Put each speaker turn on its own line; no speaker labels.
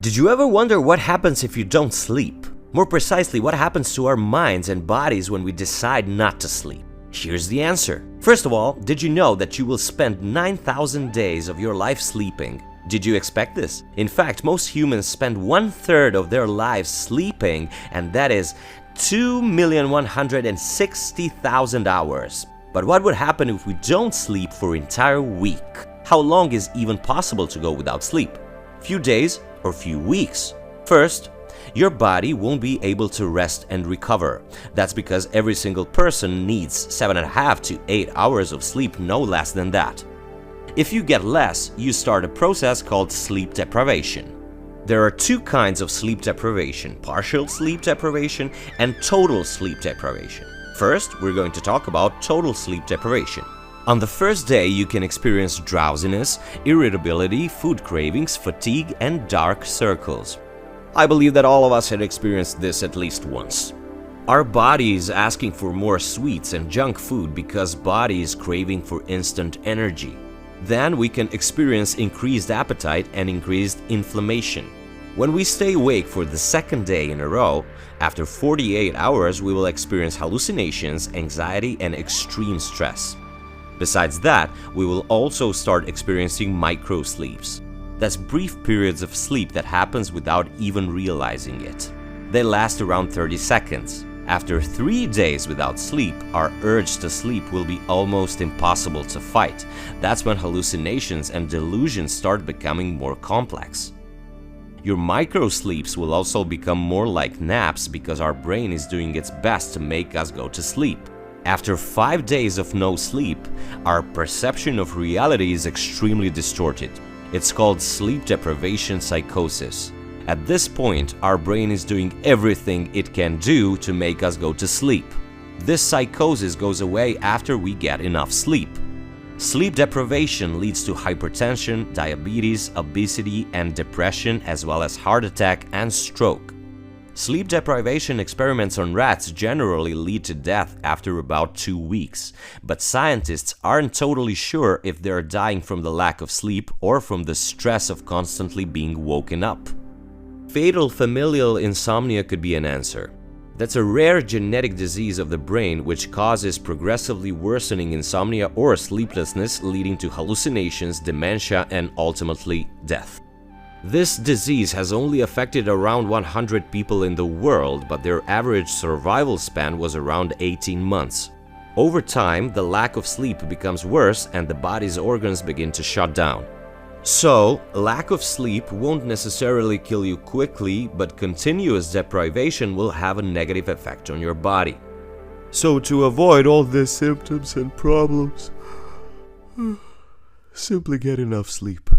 Did you ever wonder what happens if you don't sleep? More precisely, what happens to our minds and bodies when we decide not to sleep? Here's the answer. First of all, did you know that you will spend 9,000 days of your life sleeping? Did you expect this? In fact, most humans spend 1/3 of their lives sleeping, and that is 2,160,000 hours. But what would happen if we don't sleep for an entire week? How long is even possible to go without sleep? Few days or few weeks? First, your body won't be able to rest and recover. That's because every single person needs 7.5 to 8 hours of sleep, no less than that. If you get less, you start a process called sleep deprivation. There are two kinds of sleep deprivation: partial sleep deprivation and total sleep deprivation. First, we're going to talk about total sleep deprivation. On the first day, you can experience drowsiness, irritability, food cravings, fatigue, and dark circles. I believe that all of us had experienced this at least once. Our body is asking for more sweets and junk food because body is craving for instant energy. Then we can experience increased appetite and increased inflammation. When we stay awake for the second day in a row, after 48 hours we will experience hallucinations, anxiety, and extreme stress. Besides that, we will also start experiencing micro-sleeps. That's brief periods of sleep that happens without even realizing it. They last around 30 seconds. After 3 days without sleep, our urge to sleep will be almost impossible to fight. That's when hallucinations and delusions start becoming more complex. Your micro-sleeps will also become more like naps because our brain is doing its best to make us go to sleep. After 5 days of no sleep, our perception of reality is extremely distorted. It's called sleep deprivation psychosis. At this point, our brain is doing everything it can do to make us go to sleep. This psychosis goes away after we get enough sleep. Sleep deprivation leads to hypertension, diabetes, obesity, and depression, as well as heart attack and stroke. Sleep deprivation experiments on rats generally lead to death after about 2 weeks, but scientists aren't totally sure if they're dying from the lack of sleep or from the stress of constantly being woken up. Fatal familial insomnia could be an answer. That's a rare genetic disease of the brain which causes progressively worsening insomnia or sleeplessness, leading to hallucinations, dementia, and ultimately death. This disease has only affected around 100 people in the world, but their average survival span was around 18 months. Over time, the lack of sleep becomes worse and the body's organs begin to shut down. So, lack of sleep won't necessarily kill you quickly, but continuous deprivation will have a negative effect on your body.
So to avoid all these symptoms and problems, simply get enough sleep.